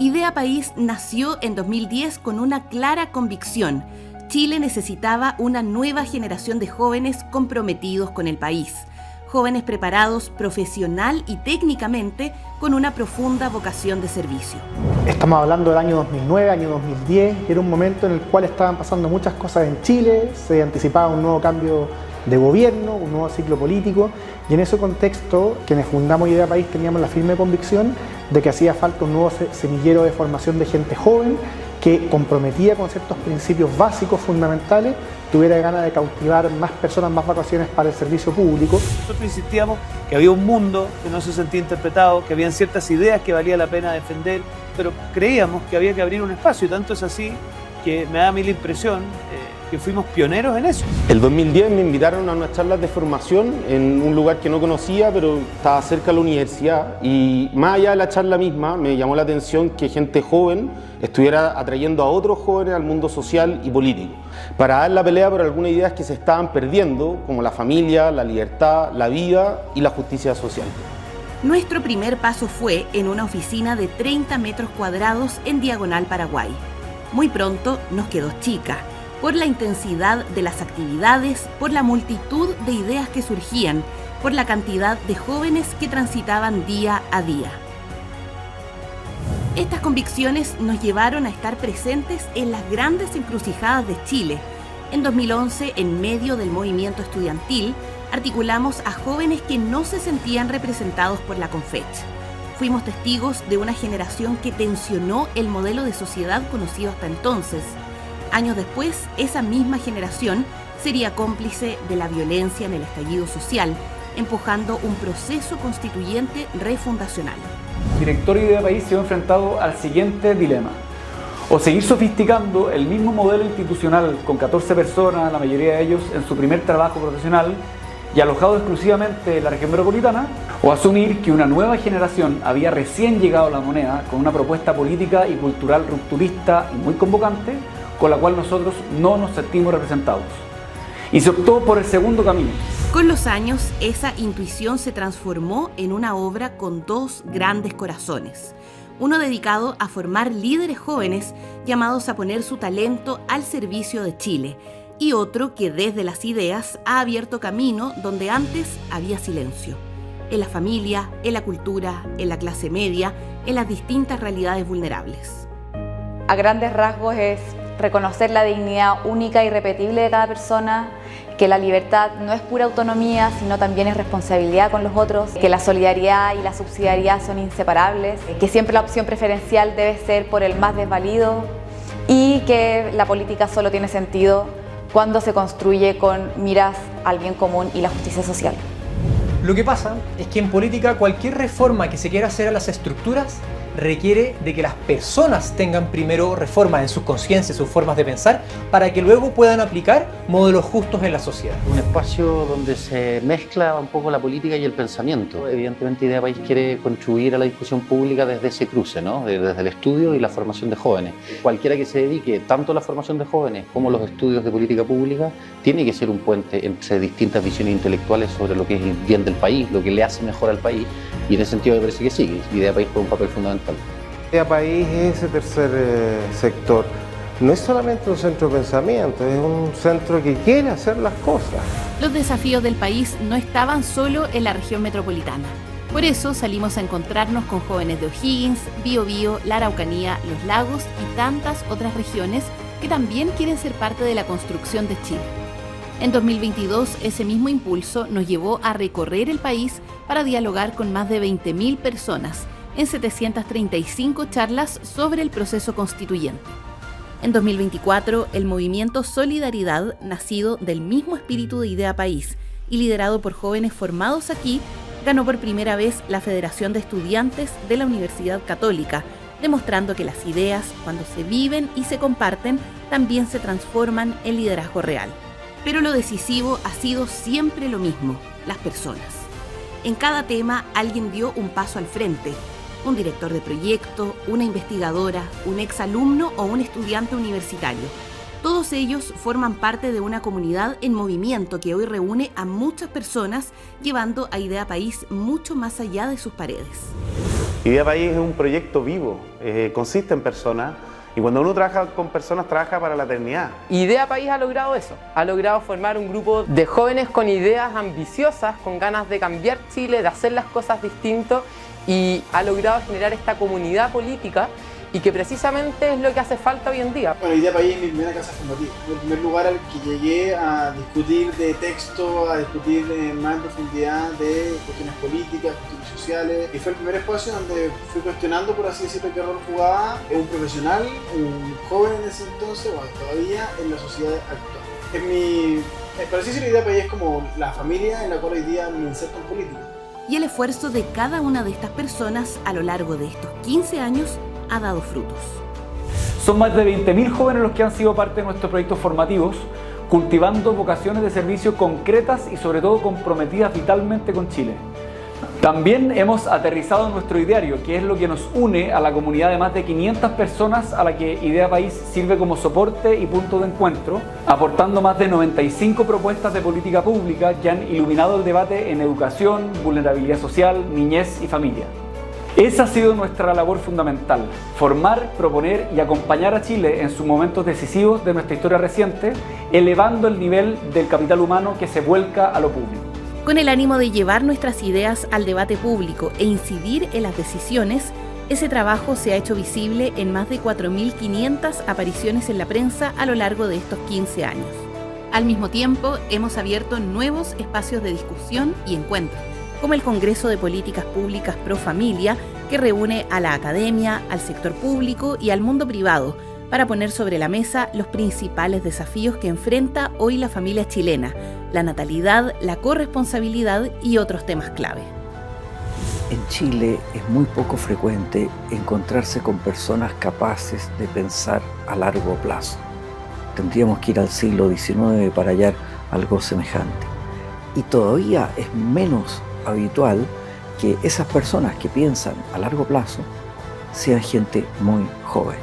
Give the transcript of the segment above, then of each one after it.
Idea País nació en 2010 con una clara convicción. Chile necesitaba una nueva generación de jóvenes comprometidos con el país. Jóvenes preparados profesional y técnicamente con una profunda vocación de servicio. Estamos hablando del año 2009, año 2010, y era un momento en el cual estaban pasando muchas cosas en Chile, se anticipaba un nuevo cambio de gobierno, un nuevo ciclo político, y en ese contexto, quienes fundamos Idea País teníamos la firme convicción de que hacía falta un nuevo semillero de formación de gente joven que comprometida con ciertos principios básicos fundamentales, tuviera ganas de cautivar más personas, más vocaciones para el servicio público. Nosotros insistíamos que había un mundo que no se sentía interpretado, que habían ciertas ideas que valía la pena defender, pero creíamos que había que abrir un espacio, y tanto es así que me da a mí la impresión que fuimos pioneros en eso. El 2010 me invitaron a unas charlas de formación en un lugar que no conocía, pero estaba cerca de la universidad, y más allá de la charla misma me llamó la atención que gente joven estuviera atrayendo a otros jóvenes al mundo social y político, para dar la pelea por algunas ideas que se estaban perdiendo, como la familia, la libertad, la vida y la justicia social. Nuestro primer paso fue en una oficina de 30 metros cuadrados en Diagonal Paraguay. Muy pronto nos quedó chica, por la intensidad de las actividades, por la multitud de ideas que surgían, por la cantidad de jóvenes que transitaban día a día. Estas convicciones nos llevaron a estar presentes en las grandes encrucijadas de Chile. En 2011, en medio del movimiento estudiantil, articulamos a jóvenes que no se sentían representados por la Confech. Fuimos testigos de una generación que tensionó el modelo de sociedad conocido hasta entonces. Años después, esa misma generación sería cómplice de la violencia en el estallido social, empujando un proceso constituyente refundacional. El director de Idea País se vio enfrentado al siguiente dilema: o seguir sofisticando el mismo modelo institucional con 14 personas, la mayoría de ellos en su primer trabajo profesional y alojados exclusivamente en la región metropolitana, o asumir que una nueva generación había recién llegado a la moneda con una propuesta política y cultural rupturista y muy convocante, con la cual nosotros no nos sentimos representados. Y se optó por el segundo camino. Con los años, esa intuición se transformó en una obra con dos grandes corazones. Uno dedicado a formar líderes jóvenes llamados a poner su talento al servicio de Chile, y otro que desde las ideas ha abierto camino donde antes había silencio. En la familia, en la cultura, en la clase media, en las distintas realidades vulnerables. A grandes rasgos es reconocer la dignidad única y irrepetible de cada persona, que la libertad no es pura autonomía, sino también es responsabilidad con los otros, que la solidaridad y la subsidiariedad son inseparables, que siempre la opción preferencial debe ser por el más desvalido y que la política solo tiene sentido cuando se construye con miras al bien común y la justicia social. Lo que pasa es que en política cualquier reforma que se quiera hacer a las estructuras requiere de que las personas tengan primero reforma en sus conciencias, sus formas de pensar, para que luego puedan aplicar modelos justos en la sociedad. Un espacio donde se mezcla un poco la política y el pensamiento. Evidentemente Idea País quiere contribuir a la discusión pública desde ese cruce, ¿no? Desde el estudio y la formación de jóvenes. Cualquiera que se dedique tanto a la formación de jóvenes como a los estudios de política pública tiene que ser un puente entre distintas visiones intelectuales sobre lo que es el bien del país, lo que le hace mejor al país, y en ese sentido me parece que sí, Idea País juega un papel fundamental. Idea País es ese tercer sector. No es solamente un centro de pensamiento, es un centro que quiere hacer las cosas. Los desafíos del país no estaban solo en la región metropolitana. Por eso salimos a encontrarnos con jóvenes de O'Higgins, Biobío, la Araucanía, Los Lagos y tantas otras regiones que también quieren ser parte de la construcción de Chile. En 2022, ese mismo impulso nos llevó a recorrer el país para dialogar con más de 20.000 personas en 735 charlas sobre el proceso constituyente. En 2024, el movimiento Solidaridad, nacido del mismo espíritu de Idea País y liderado por jóvenes formados aquí, ganó por primera vez la Federación de Estudiantes de la Universidad Católica, demostrando que las ideas, cuando se viven y se comparten, también se transforman en liderazgo real. Pero lo decisivo ha sido siempre lo mismo: las personas. En cada tema alguien dio un paso al frente: un director de proyecto, una investigadora, un exalumno o un estudiante universitario. Todos ellos forman parte de una comunidad en movimiento que hoy reúne a muchas personas, llevando a Idea País mucho más allá de sus paredes. Idea País es un proyecto vivo, consiste en personas, y cuando uno trabaja con personas, trabaja para la eternidad. Idea País ha logrado eso, ha logrado formar un grupo de jóvenes con ideas ambiciosas, con ganas de cambiar Chile, de hacer las cosas distintas, y ha logrado generar esta comunidad política y que precisamente es lo que hace falta hoy en día. Bueno, Idea País es mi primera casa formativa. Fue el primer lugar al que llegué a discutir de texto, a discutir más en profundidad de cuestiones políticas, cuestiones sociales. Y fue el primer espacio donde fui cuestionando, por así decirlo, qué rol jugaba un profesional, un joven en ese entonces, o todavía en la sociedad actual. Por así decirlo, Idea País es como la familia en la cual hoy día me inserto en política. Y el esfuerzo de cada una de estas personas a lo largo de estos 15 años ha dado frutos. Son más de 20.000 jóvenes los que han sido parte de nuestros proyectos formativos, cultivando vocaciones de servicio concretas y sobre todo comprometidas vitalmente con Chile. También hemos aterrizado nuestro ideario, que es lo que nos une a la comunidad de más de 500 personas a la que Idea País sirve como soporte y punto de encuentro, aportando más de 95 propuestas de política pública que han iluminado el debate en educación, vulnerabilidad social, niñez y familia. Esa ha sido nuestra labor fundamental: formar, proponer y acompañar a Chile en sus momentos decisivos de nuestra historia reciente, elevando el nivel del capital humano que se vuelca a lo público. Con el ánimo de llevar nuestras ideas al debate público e incidir en las decisiones, ese trabajo se ha hecho visible en más de 4.500 apariciones en la prensa a lo largo de estos 15 años. Al mismo tiempo, hemos abierto nuevos espacios de discusión y encuentro, como el Congreso de Políticas Públicas Pro Familia, que reúne a la academia, al sector público y al mundo privado para poner sobre la mesa los principales desafíos que enfrenta hoy la familia chilena: la natalidad, la corresponsabilidad y otros temas clave. En Chile es muy poco frecuente encontrarse con personas capaces de pensar a largo plazo. Tendríamos que ir al siglo XIX para hallar algo semejante. Y todavía es menos habitual que esas personas que piensan a largo plazo sean gente muy joven.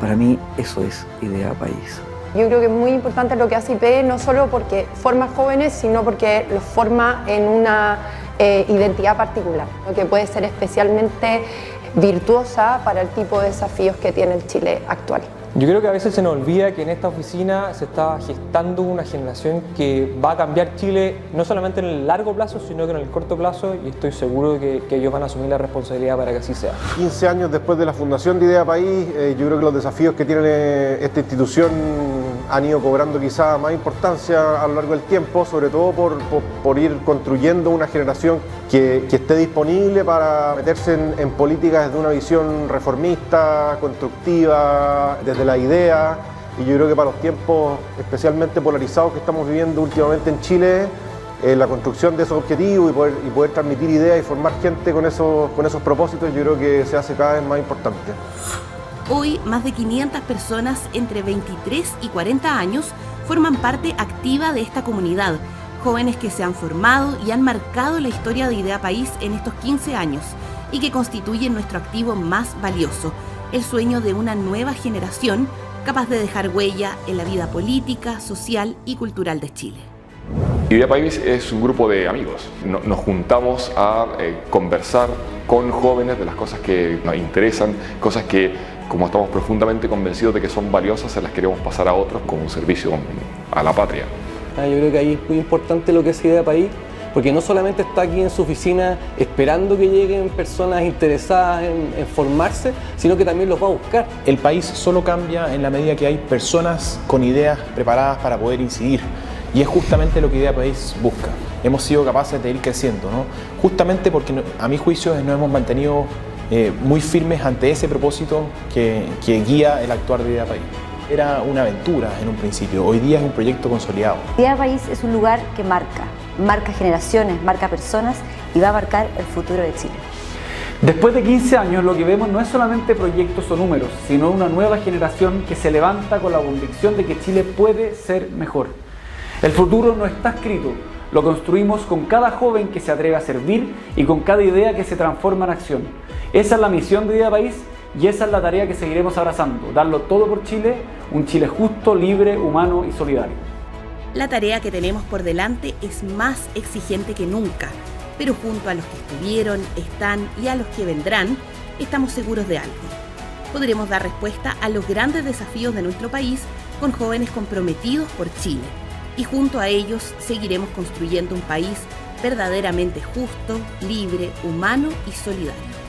Para mí eso es Idea País. Yo creo que es muy importante lo que hace IP, no solo porque forma jóvenes, sino porque los forma en una identidad particular, ¿no? Que puede ser especialmente virtuosa para el tipo de desafíos que tiene el Chile actual. Yo creo que a veces se nos olvida que en esta oficina se está gestando una generación que va a cambiar Chile no solamente en el largo plazo, sino que en el corto plazo, y estoy seguro que ellos van a asumir la responsabilidad para que así sea. 15 años después de la fundación de Idea País, yo creo que los desafíos que tiene esta institución han ido cobrando quizá más importancia a lo largo del tiempo, sobre todo por ir construyendo una generación que esté disponible para meterse en políticas desde una visión reformista, constructiva, desde la idea. Y yo creo que para los tiempos especialmente polarizados que estamos viviendo últimamente en Chile, la construcción de esos objetivos y poder transmitir ideas y formar gente con esos propósitos, yo creo que se hace cada vez más importante. Hoy, más de 500 personas entre 23 y 40 años forman parte activa de esta comunidad, jóvenes que se han formado y han marcado la historia de Idea País en estos 15 años y que constituyen nuestro activo más valioso, el sueño de una nueva generación capaz de dejar huella en la vida política, social y cultural de Chile. Idea País es un grupo de amigos. Nos juntamos a conversar con jóvenes de las cosas que nos interesan, cosas que, como estamos profundamente convencidos de que son valiosas, se las queremos pasar a otros como un servicio a la patria. Yo creo que ahí es muy importante lo que es Idea País, porque no solamente está aquí en su oficina esperando que lleguen personas interesadas en formarse, sino que también los va a buscar. El país solo cambia en la medida que hay personas con ideas preparadas para poder incidir. Y es justamente lo que Idea País busca. Hemos sido capaces de ir creciendo, ¿no? Justamente porque a mi juicio nos hemos mantenido muy firmes ante ese propósito que guía el actuar de Idea País. Era una aventura en un principio, hoy día es un proyecto consolidado. Idea País es un lugar que marca generaciones, marca personas y va a marcar el futuro de Chile. Después de 15 años, lo que vemos no es solamente proyectos o números, sino una nueva generación que se levanta con la convicción de que Chile puede ser mejor. El futuro no está escrito, lo construimos con cada joven que se atreve a servir y con cada idea que se transforma en acción. Esa es la misión de Idea País y esa es la tarea que seguiremos abrazando, darlo todo por Chile, un Chile justo, libre, humano y solidario. La tarea que tenemos por delante es más exigente que nunca, pero junto a los que estuvieron, están y a los que vendrán, estamos seguros de algo. Podremos dar respuesta a los grandes desafíos de nuestro país con jóvenes comprometidos por Chile, y junto a ellos seguiremos construyendo un país verdaderamente justo, libre, humano y solidario.